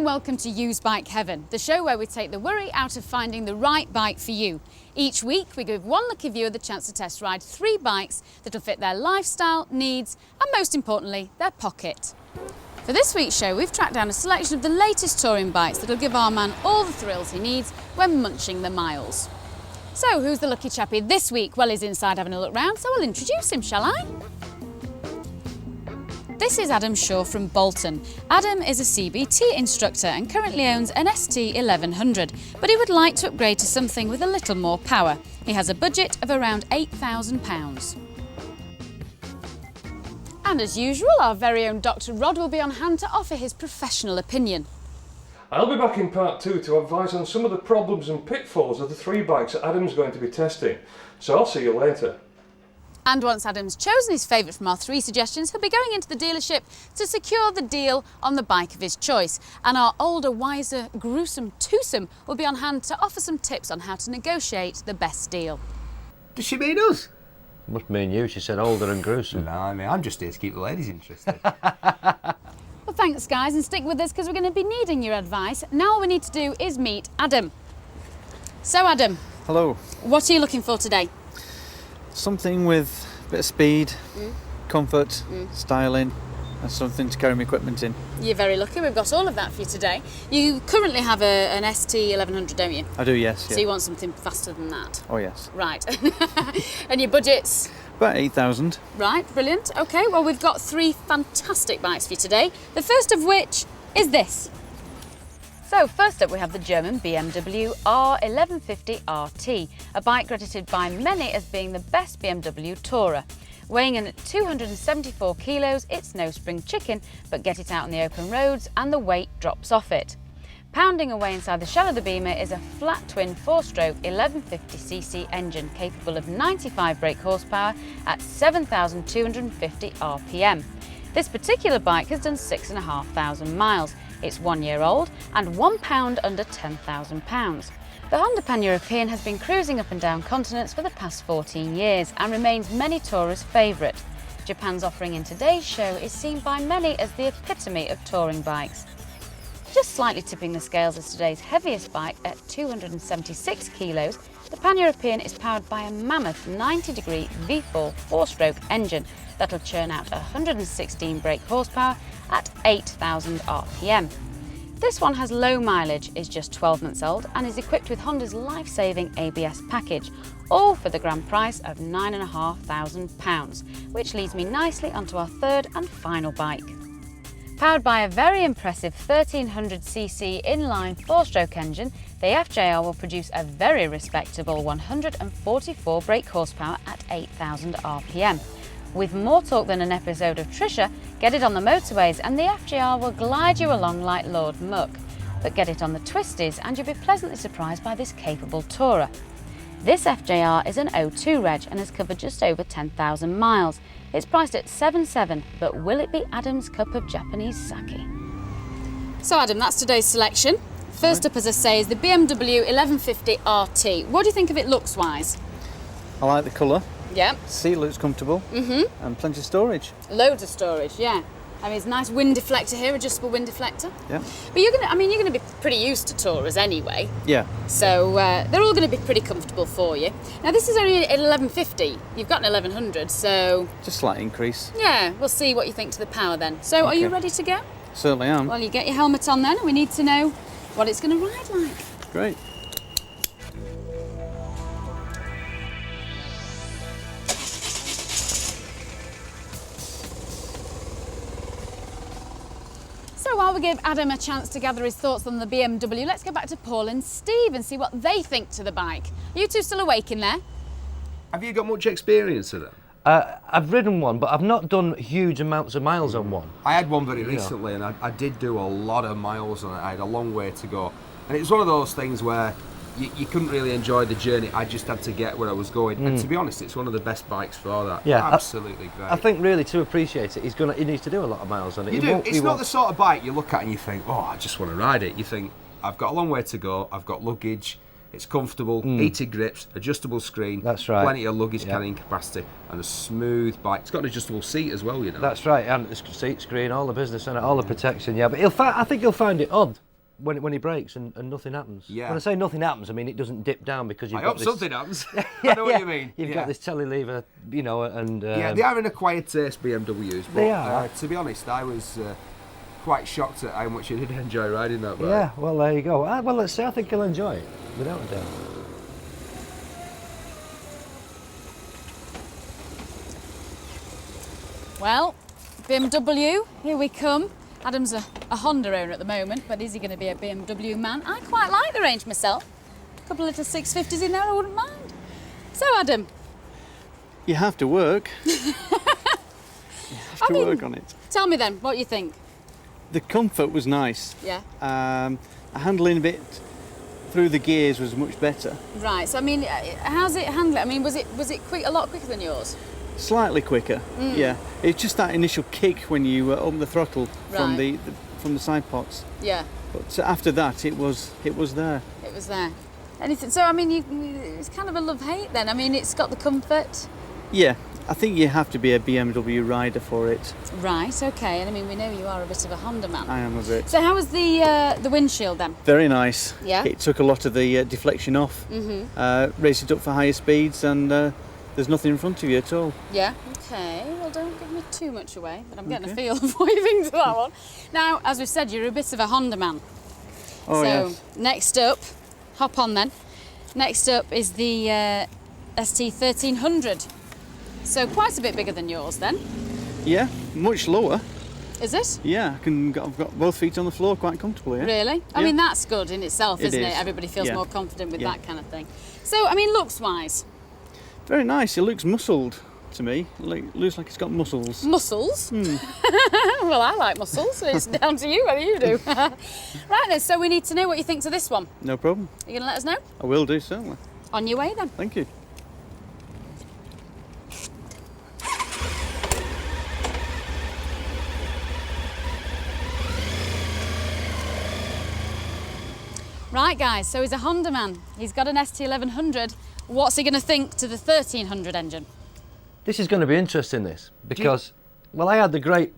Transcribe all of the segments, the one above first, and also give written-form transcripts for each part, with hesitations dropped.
welcome to Used Bike Heaven, the show where we take the worry out of finding the right bike for you. Each week we give one lucky viewer the chance to test ride 3 bikes that'll fit their lifestyle, needs and most importantly, their pocket. For this week's show we've tracked down a selection of the latest touring bikes that'll give our man all the thrills he needs when munching the miles. So who's the lucky chappie this week? Well, he's inside having a look round, so I'll introduce him, shall I? This is Adam Shaw from Bolton. Adam is a CBT instructor and currently owns an ST 1100, but he would like to upgrade to something with a little more power. He has a budget of around £8,000. And as usual, our very own Dr. Rod will be on hand to offer his professional opinion. I'll be back in part 2 to advise on some of the problems and pitfalls of the 3 bikes that Adam's going to be testing. So I'll see you later. And once Adam's chosen his favourite from our 3 suggestions, he'll be going into the dealership to secure the deal on the bike of his choice. And our older, wiser, gruesome twosome will be on hand to offer some tips on how to negotiate the best deal. Does she mean us? Must mean you, she said older and gruesome. No, I mean, I'm just here to keep the ladies interested. Well, thanks guys, and stick with us because we're going to be needing your advice. Now all we need to do is meet Adam. So Adam. Hello. What are you looking for today? Something with a bit of speed, comfort, styling, and something to carry my equipment in. You're very lucky, we've got all of that for you today. You currently have an ST 1100, don't you? I do, yes. So yeah. you want something faster than that? Oh, yes. Right. And your budget's? About 8,000. Right, brilliant. Okay, well we've got 3 fantastic bikes for you today. The first of which is this. So first up we have the German BMW R1150RT, a bike credited by many as being the best BMW tourer. Weighing in at 274 kilos, it's no spring chicken, but get it out on the open roads and the weight drops off it. Pounding away inside the shell of the Beamer is a flat twin 4-stroke 1150cc engine capable of 95 brake horsepower at 7,250 RPM. This particular bike has done 6,500 miles. It's 1 year old and £1 under £10,000. The Honda Pan-European has been cruising up and down continents for the past 14 years and remains many tourers' favourite. Japan's offering in today's show is seen by many as the epitome of touring bikes. Just slightly tipping the scales as today's heaviest bike at 276 kilos, the Pan-European is powered by a mammoth 90-degree V4 4-stroke engine that'll churn out 116 brake horsepower at 8,000 RPM. This one has low mileage, is just 12 months old and is equipped with Honda's life-saving ABS package, all for the grand price of £9,500, which leads me nicely onto our third and final bike. Powered by a very impressive 1300cc inline 4-stroke engine, the FJR will produce a very respectable 144 brake horsepower at 8,000 RPM. With more torque than an episode of Trisha, get it on the motorways and the FGR will glide you along like Lord Muck. But get it on the twisties and you'll be pleasantly surprised by this capable tourer. This FJR is an 02 reg and has covered just over 10,000 miles. It's priced at $7,700, but will it be Adam's cup of Japanese sake? So Adam, that's today's selection. First up, as I say, is the BMW 1150RT. What do you think of it looks-wise? I like the colour. Yeah. Seat looks comfortable. And plenty of storage. Loads of storage, yeah. I mean, it's a nice wind deflector here, adjustable wind deflector. Yeah. But you're gonna be pretty used to tourers anyway. Yeah. So they're all gonna be pretty comfortable for you. Now this is only an 1150. You've got an 1100, so Just a slight increase. yeah, we'll see what you think to the power then. So are you Okay. ready to go? Certainly am. Well, you get your helmet on then. We need to know what it's gonna ride like. Great. So while we give Adam a chance to gather his thoughts on the BMW, let's go back to Paul and Steve and see what they think to the bike. Are you two still awake in there? Have you got much experience of them? I've ridden one, but I've not done huge amounts of miles on one. I had one very recently and I did do a lot of miles on it. I had a long way to go. And it was one of those things where you couldn't really enjoy the journey. I just had to get where I was going. And to be honest, it's one of the best bikes for that. Yeah, absolutely great. I think really to appreciate it, he needs to do a lot of miles on it. You do. It's not the sort of bike you look at and you think, oh, I just want to ride it. You think, I've got a long way to go, I've got luggage, it's comfortable, heated grips, adjustable screen, that's right, plenty of luggage carrying capacity, and a smooth bike. It's got an adjustable seat as well, you know. That's right, and the seat screen, all the business in it, all the protection, yeah. But I think you'll find it odd when he brakes and nothing happens. Yeah. When I say nothing happens, I mean it doesn't dip down because you've I got hope this... something happens. I know what you mean. You've got this telly lever, you know, and... Yeah, they are an acquired taste, BMWs. But, They are. To be honest, I was quite shocked at how much you did enjoy riding that bike. Yeah, well, there you go. Well, let's see, I think he'll enjoy it, without a doubt. Well, BMW, here we come. Adam's a Honda owner at the moment, but is he going to be a BMW man? I quite like the range myself. A couple of little 650s in there, I wouldn't mind. So, Adam. You have to work. You have to work on it. Tell me then, what you think? The comfort was nice. Yeah. Handling a bit through the gears was much better. Right, so I mean, how's it handling? I mean, was it quick, a lot quicker than yours? Slightly quicker, yeah. It's just that initial kick when you open the throttle from Right. from the side pots. Yeah. But after that, it was there. It was there. Anything? So I mean, it's kind of a love-hate then. I mean, it's got the comfort. Yeah, I think you have to be a BMW rider for it. Right. Okay. And I mean, we know you are a bit of a Honda man. I am a bit. So how was the windshield then? Very nice. Yeah. It took a lot of the deflection off. Raised it up for higher speeds, and there's nothing in front of you at all. Yeah. Okay. Well, don't give me too much away, but I'm getting a feel of what you think to that one. Now, as we've said, you're a bit of a Honda man. Oh, so yes. next up, hop on then. Next up is the ST1300. So quite a bit bigger than yours then. Yeah, much lower. Is it? Yeah, I've got both feet on the floor quite comfortably. Yeah? Really? I Yeah. mean, that's good in itself, It isn't it? is. Everybody feels Yeah. more confident with Yeah. that kind of thing. So, I mean, looks-wise, Very nice. It looks muscled to me. Looks like it's got muscles. muscles. Well, I like muscles, so it's down to you whether you do. Right then, so we need to know what you think to this one. No problem. Are you going to let us know? I will do, certainly. On your way then. Thank you. Right, guys, so he's a Honda man. He's got an ST1100. What's he going to think to the 1300 engine? This is going to be interesting, this, because, well, I had the great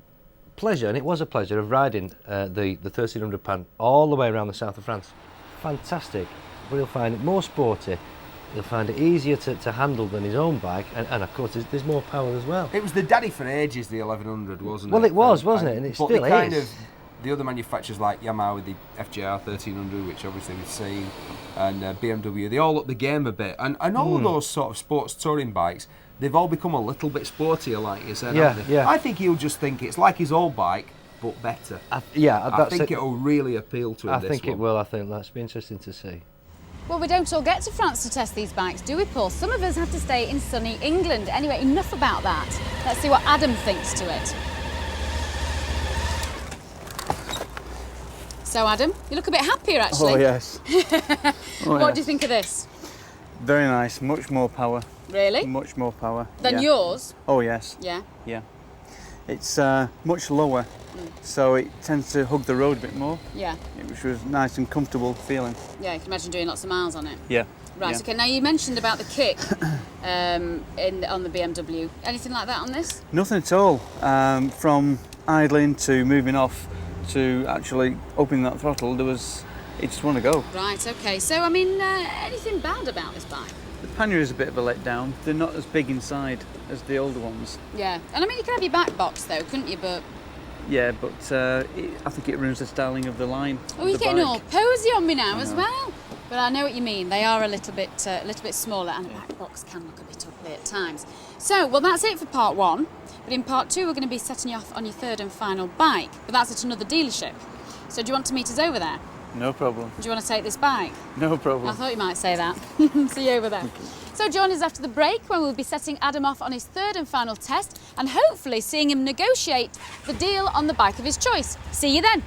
pleasure, and it was a pleasure, of riding the 1300 pan all the way around the south of France. Fantastic, but he'll find it more sporty, he'll find it easier to handle than his own bike, and of course there's more power as well. It was the daddy for ages, the 1100, wasn't it? Well, it was, wasn't it? And it but still the kind is. of the other manufacturers like Yamaha with the FJR 1300, which obviously we've seen, and BMW, they all up the game a bit. And all of those sort of sports touring bikes, they've all become a little bit sportier, like you said, haven't they? Yeah. I think he'll just think it's like his old bike, but better. I think it'll really appeal to him. I think it will. I think that's be interesting to see. Well, we don't all get to France to test these bikes, do we, Paul? Some of us have to stay in sunny England. Anyway, enough about that. Let's see what Adam thinks to it. So, Adam, you look a bit happier, actually. Oh, yes. What do you think of this? Very nice. Much more power. Really? Much more power. Than yeah. yours? Oh, yes. Yeah. Yeah. It's much lower, so it tends to hug the road a bit more, Yeah. which was nice and comfortable feeling. Yeah, you can imagine doing lots of miles on it. Yeah. Right, yeah. okay, now you mentioned about the kick on the BMW. Anything like that on this? Nothing at all. From idling to moving off to actually opening that throttle, it just want to go. Right, okay. So, I mean, anything bad about this bike? The pannier is a bit of a letdown. They're not as big inside as the older ones. Yeah, and I mean, you could have your back box though, couldn't you? But Yeah, but I think it ruins the styling of the line. oh, of you're the getting bike. all posy on me now as well. But I know what you mean. They are a little bit smaller, and a back box can look a bit ugly at times. So, well, that's it for part one. But in part two, we're going to be setting you off on your third and final bike. But that's at another dealership. So, do you want to meet us over there? No problem. Do you want to take this bike? No I problem. thought you might say that. See you over there. So join us after the break when we'll be setting Adam off on his third and final test and hopefully seeing him negotiate the deal on the bike of his choice. See you then.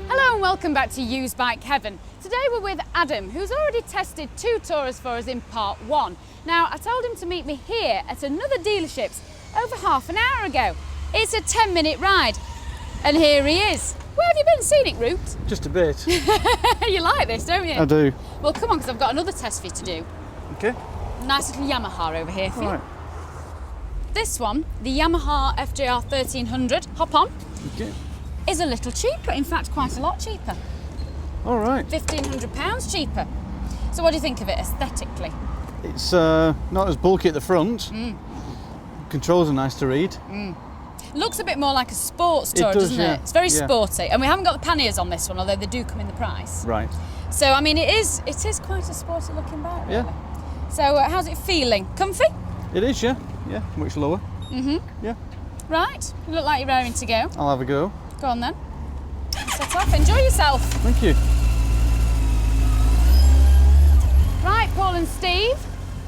Hello and welcome back to Used Bike Heaven. Today we're with Adam, who's already tested 2 Taurus for us in part 1. Now, I told him to meet me here at another dealership's over half an hour ago. It's a 10-minute ride, and here he is. Where have you been? Scenic route? Just a bit. You like this, don't you? I do. Well, come on, because I've got another test for you to do. Okay. nice little Yamaha over here for you. Right. This one, the Yamaha FJR 1300, hop on, Okay. is a little cheaper. In fact, quite a lot cheaper. All right. £1,500 cheaper. So what do you think of it aesthetically? It's not as bulky at the front. Controls are nice to read. Looks a bit more like a sports It tour, does, doesn't yeah. it? It's very Yeah. sporty. And we haven't got the panniers on this one, although they do come in the price. Right. So, I mean, it is quite a sporty looking bike, really. Yeah. So, how's it feeling? Comfy? It is, yeah. Yeah, much lower. Yeah. Right. You look like you're raring to go. I'll have a go. Go on then. Set off. Enjoy yourself. Thank you. Right, Paul and Steve,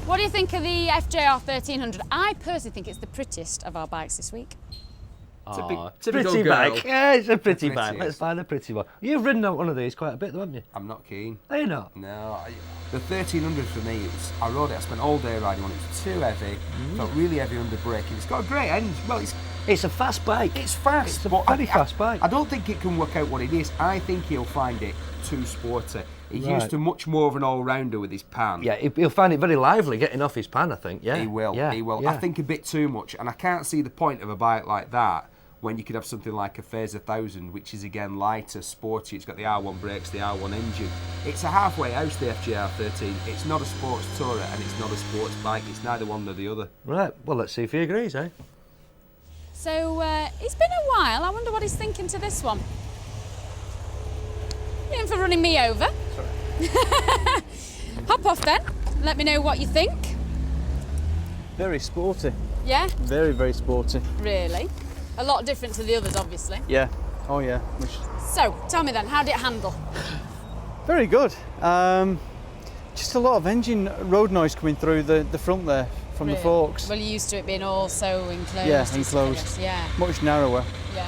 what do you think of the FJR 1300? I personally think it's the prettiest of our bikes this week. Typical Pretty girl. bike. Yeah, it's a pretty bike. Prettiest. Let's find a pretty one. You've ridden on one of these quite a bit, though, haven't you? I'm not keen. Are you not? No, the 1300 for me, I rode it, I spent all day riding on it. It's too heavy, felt really heavy under braking. It's got a great engine. Well, It's a fast bike. it's fast, It's a but very fast bike. I don't think it can work out what it is. I think he'll find it too sporty. He's Right. used to much more of an all-rounder with his pan. Yeah, he'll find it very lively getting off his pan, I think. Yeah, He will, Yeah, he will. yeah. I think a bit too much, and I can't see the point of a bike like that when you could have something like a Phase 1000, which is again lighter, sporty. It's got the R1 brakes, the R1 engine. It's a halfway house, the FGR 13. It's not a sports tourer and it's not a sports bike. It's neither one nor the other. Right. Well, let's see if he agrees, eh? So, it's been a while. I wonder what he's thinking to this one. You in for running me over? Hop off then. Let me know what you think. Very sporty. Yeah? Very, very sporty. Really? A lot different to the others, obviously. Yeah. Oh, yeah. So, tell me then, how did it handle? Very good. Just a lot of engine road noise coming through the front there from the Really? forks. Well, you're used to it being all so enclosed. Yeah, and enclosed. stuff, Yeah, Much narrower. yeah.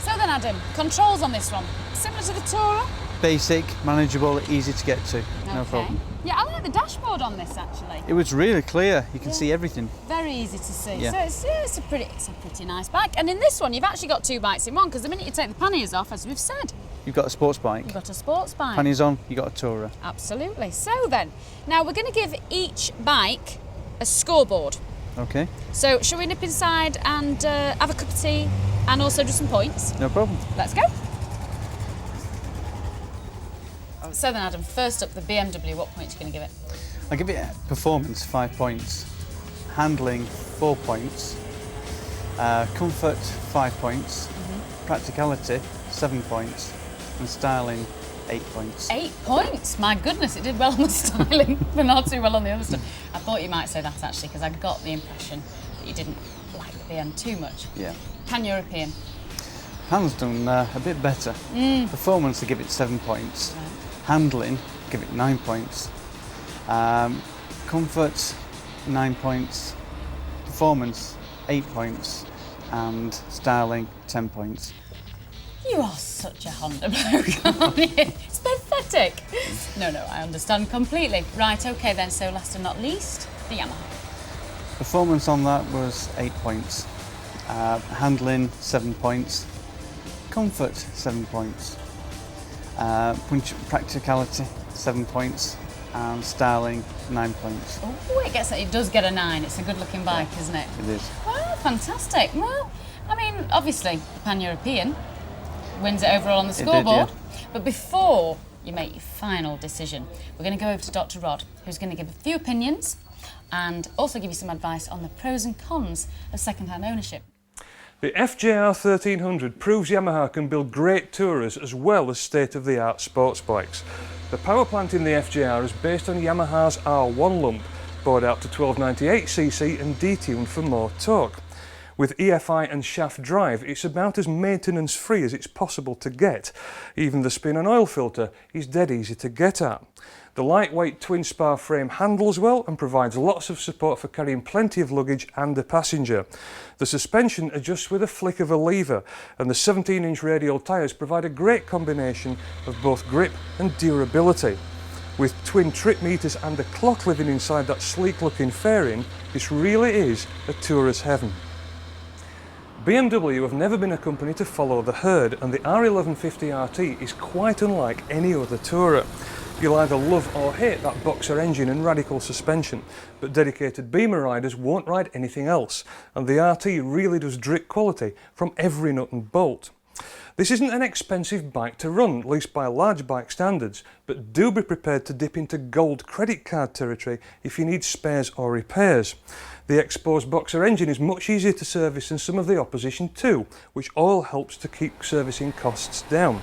So then, Adam, controls on this one. Similar to the Tourer? Basic, manageable, easy to get to. No Okay. problem. Yeah, I like the dashboard on this, actually. It was really clear. You can Yeah. see everything. Very easy to see. Yeah. So it's a pretty nice bike. And in this one, you've actually got two bikes in one, because the minute you take the panniers off, as we've said, You've got a sports bike. you've got a sports bike. Pannies on, you got a tourer. Absolutely. So then, now we're going to give each bike a scoreboard. Okay, So shall we nip inside and have a cup of tea and also do some points? no problem. Let's go. So then, Adam, first up, the BMW, what points are you going to give it? I'll give it performance 5 points, handling 4 points, comfort 5 points, practicality 7 points, and styling 8 points. 8 points? My goodness, it did well on the styling, but not too well on the other stuff. I thought you might say that, actually, because I got the impression that you didn't like the BM too much. Yeah. Pan-European. Hands done a bit better. Performance, I give it 7 points. Right. Handling, give it 9 points. Comfort, 9 points. Performance, 8 points. And styling, 10 points. You are such a Honda bloke, aren't you? It's pathetic. No, I understand completely. Right, okay then, so last and not least, the Yamaha. Performance on that was 8 points. Handling, 7 points. Comfort, 7 points. Practicality, 7 points. And styling, 9 points. Oh, it does get a 9. It's a good looking bike, isn't it? It is. Well, fantastic. Well, I mean, obviously, the Pan-European wins it overall on the did, scoreboard. yeah. But before you make your final decision, we're going to go over to Dr. Rod, who's going to give a few opinions and also give you some advice on the pros and cons of second-hand ownership. The FJR 1300 proves Yamaha can build great tourers as well as state-of-the-art sports bikes. The power plant in the FJR is based on Yamaha's R1 lump, bored out to 1298cc and detuned for more torque. With EFI and shaft drive, it's about as maintenance-free as it's possible to get. Even the spin and oil filter is dead easy to get at. The lightweight twin spar frame handles well and provides lots of support for carrying plenty of luggage and a passenger. The suspension adjusts with a flick of a lever, and the 17-inch radial tyres provide a great combination of both grip and durability. With twin trip meters and a clock living inside that sleek-looking fairing, this really is a tourer's heaven. BMW have never been a company to follow the herd, and the R1150RT is quite unlike any other tourer. You'll either love or hate that boxer engine and radical suspension, but dedicated Beamer riders won't ride anything else, and the RT really does drip quality from every nut and bolt. This isn't an expensive bike to run, at least by large bike standards, but do be prepared to dip into gold credit card territory if you need spares or repairs. The exposed boxer engine is much easier to service than some of the opposition too, which all helps to keep servicing costs down.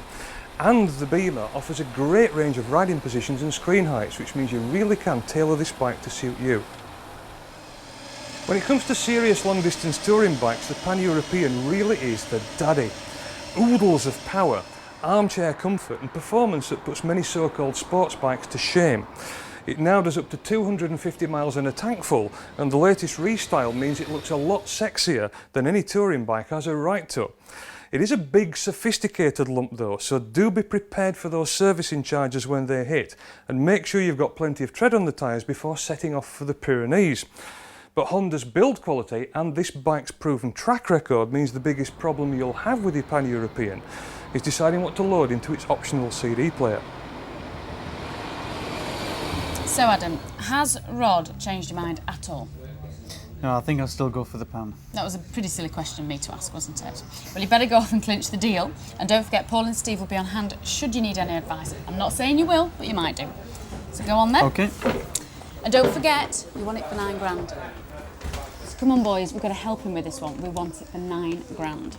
And the Beamer offers a great range of riding positions and screen heights, which means you really can tailor this bike to suit you. When it comes to serious long distance touring bikes, the Pan-European really is the daddy. Oodles of power, armchair comfort and performance that puts many so-called sports bikes to shame. It now does up to 250 miles in a tank full, and the latest restyle means it looks a lot sexier than any touring bike has a right to. It is a big, sophisticated lump though, so do be prepared for those servicing charges when they hit, and make sure you've got plenty of tread on the tyres before setting off for the Pyrenees. But Honda's build quality and this bike's proven track record means the biggest problem you'll have with your Pan-European is deciding what to load into its optional CD player. So Adam, has Rod changed your mind at all? No, I think I'll still go for the Pan. That was a pretty silly question of me to ask, wasn't it? Well, you better go off and clinch the deal. And don't forget, Paul and Steve will be on hand should you need any advice. I'm not saying you will, but you might do. So go on then. Okay. And don't forget, we want it for £9,000. So come on, boys, we've got to help him with this one. We want it for £9,000.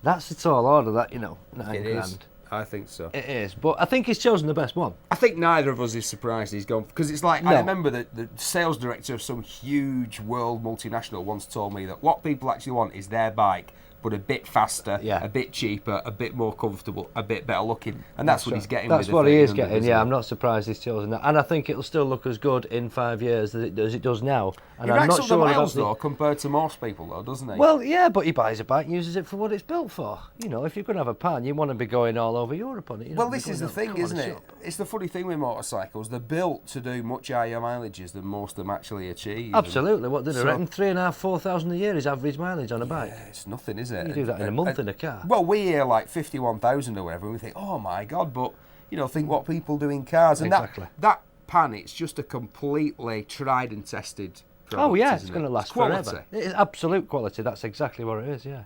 That's a tall order, that, you know, £9,000. Is. I think so. It is, but I think he's chosen the best one. I think neither of us is surprised he's gone, because it's like, No. I remember that the sales director of some huge world multinational once told me that what people actually want is their bike, but a bit faster, Yeah. a bit cheaper, a bit more comfortable, a bit better looking, and that's what he's getting. That's with the what he is 1300, getting, isn't yeah. it? I'm not surprised he's chosen that. And I think it'll still look as good in 5 years as it does now. And He I'm racks not up sure the about miles, though, compared to most people, though, doesn't he? Well, yeah, but he buys a bike and uses it for what it's built for. You know, if you're going to have a Pan, you want to be going all over Europe on it. You Well, don't this be is the going thing, out isn't on a it? shop. It's the funny thing with motorcycles. They're built to do much higher mileages than most of them actually achieve. Absolutely. What did I So- reckon? 3,500, 4,000 a year is average mileage on a bike. Yeah, it's nothing, is it? You do that in a month in a car. Well, we hear like 51,000 or whatever, and we think, oh my God, but, you know, think what people do in cars. And Exactly. that Pan, it's just a completely tried and tested product, Oh, yeah, it's isn't going to it? last It's quality. forever. It is absolute quality. That's exactly what it is, yeah.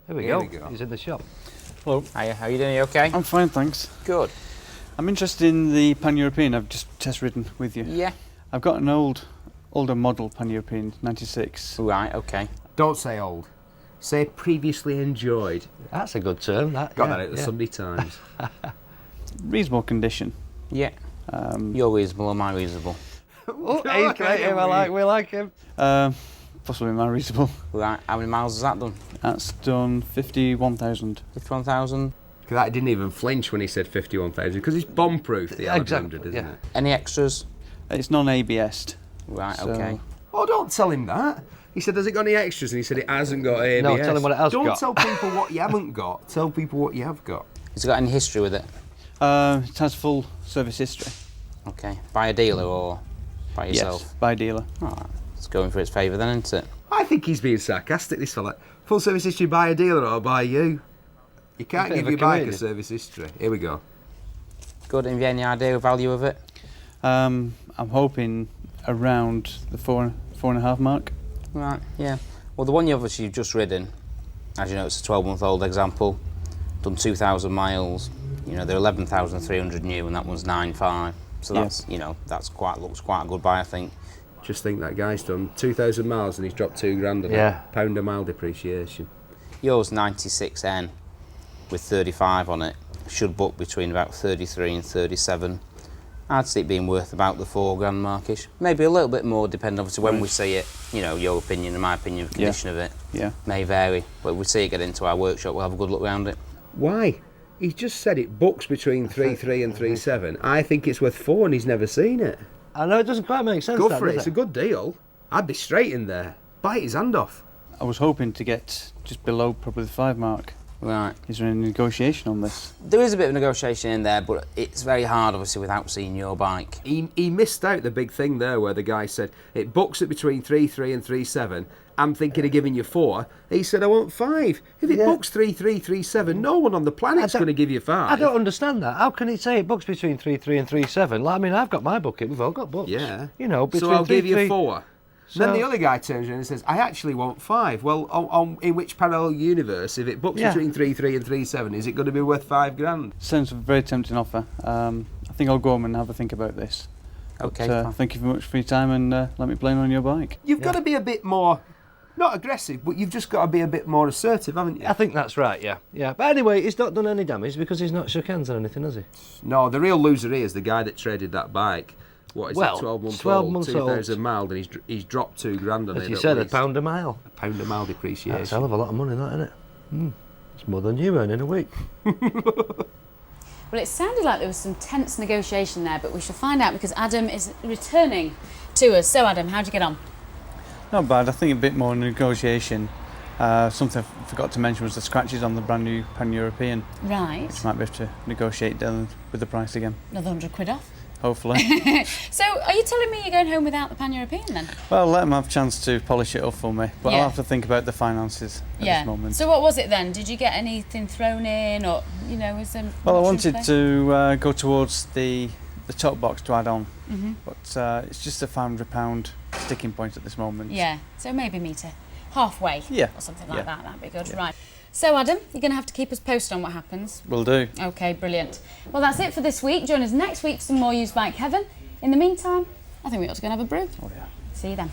Here we go. He's in the shop. Hello. Hiya, how are you doing? You okay? I'm fine, thanks. Good. I'm interested in the Pan-European. I've just test ridden with you. Yeah. I've got an older model Pan-European, 96. Right, okay. Don't say old. Say previously enjoyed. That's a good term, that. Got yeah, that at the yeah. Sunday Times. Reasonable condition. Yeah. You're reasonable, am I reasonable? Oh, he's creative. We like him. Possibly more reasonable. Right, how many miles has that done? That's done 51,000. 51,000. Because that didn't even flinch when he said 51,000, because it's bomb-proof, the Exactly, 1100, isn't yeah. it? Any extras? It's non-ABS. Right, So- okay. Oh, don't tell him that. He said, has it got any extras? And he said, it hasn't got ABS. No, tell him what it has don't got. tell people what you haven't got. Tell people what you have got. Has it got any history with it? It has full service history. Okay. By a dealer or by yourself? Yes, by dealer. Alright. It's going for its favour then, isn't it? I think he's being sarcastic, this fella. Full service history by a dealer or by you? You can't Bit give of a your bike a comedian. service history. Here we go. Good. Have you any idea of value of it? I'm hoping around the 4.5 mark. Right, yeah. Well, the one you've obviously just ridden, as you know, it's a 12-month-old example, done 2,000 miles. You know, they're 11,300 new, and that one's 9.5. So Yeah. that's, you know, looks quite a good buy, I think. Just think that guy's done 2,000 miles and he's dropped £2,000 on Yeah. it. £1 a mile depreciation. Yours 96N with 35 on it. Should book between about 33 and 37. I'd see it being worth about the £4,000 markish. Maybe a little bit more, depending obviously when we see it. You know, your opinion and my opinion of the condition of it Yeah. may vary. But if we see it get into our workshop, we'll have a good look around it. Why? He's just said it books between 3.3 and 3.7. I think it's worth 4 and he's never seen it. I know it doesn't quite make sense. Go that, for it, does it's a good deal. I'd be straight in there. Bite his hand off. I was hoping to get just below probably the 5 mark. Right. Is there any negotiation on this? There is a bit of negotiation in there, but it's very hard, obviously, without seeing your bike. He missed out the big thing there where the guy said it books it between 3.3 and 3.7. I'm thinking of giving you 4. He said I want 5. If it books 3.3, 3.7, no one on the planet's going to give you 5. I don't understand that. How can he say it books between 3.3 and 3.7? Like, I mean, I've got my bucket. We've all got books. Yeah. You know, between so I'll 3, give you 3. 4. So- Then the other guy turns around and says, I actually want 5. Well, in which parallel universe, if it books between 3.3 and 3.7, is it going to be worth £5,000? Sounds a very tempting offer. I think I'll go home and have a think about this. Okay. But, thank you very much for your time, and let me plane on your bike. You've got to be a bit more, not aggressive, but you've just got to be a bit more assertive, haven't you? I think that's right, yeah. Yeah. But anyway, he's not done any damage because he's not shook hands or anything, has he? No, the real loser here is the guy that traded that bike. What is Well, it, 12 months 12 old, months 2,000 miles, and he's dropped £2,000 on it. As you at said, least. £1 a mile. £1 a mile depreciation. That's a hell of a lot of money, that, isn't it? It's more than you earn in a week. Well, it sounded like there was some tense negotiation there, but we shall find out because Adam is returning to us. So, Adam, how'd you get on? Not bad. I think a bit more negotiation. Something I forgot to mention was the scratches on the brand new Pan-European, Right. which might be able to negotiate down with the price again, Another £100 off. hopefully. So, are you telling me you're going home without the Pan-European then? Well, let them have a chance to polish it up for me, but Yeah. I'll have to think about the finances at this moment. So, what was it then? Did you get anything thrown in, or was there? Well, I much in wanted play? to go towards the top box to add on, but it's just a £500 sticking point at this moment. Yeah. So maybe meet her halfway. Yeah. Or something like Yeah. that. That'd be good. Yeah. Right. So, Adam, you're going to have to keep us posted on what happens. Will do. Okay, brilliant. Well, that's it for this week. Join us next week for some more Used Bike Heaven. In the meantime, I think we ought to go and have a brew. Oh yeah. See you then.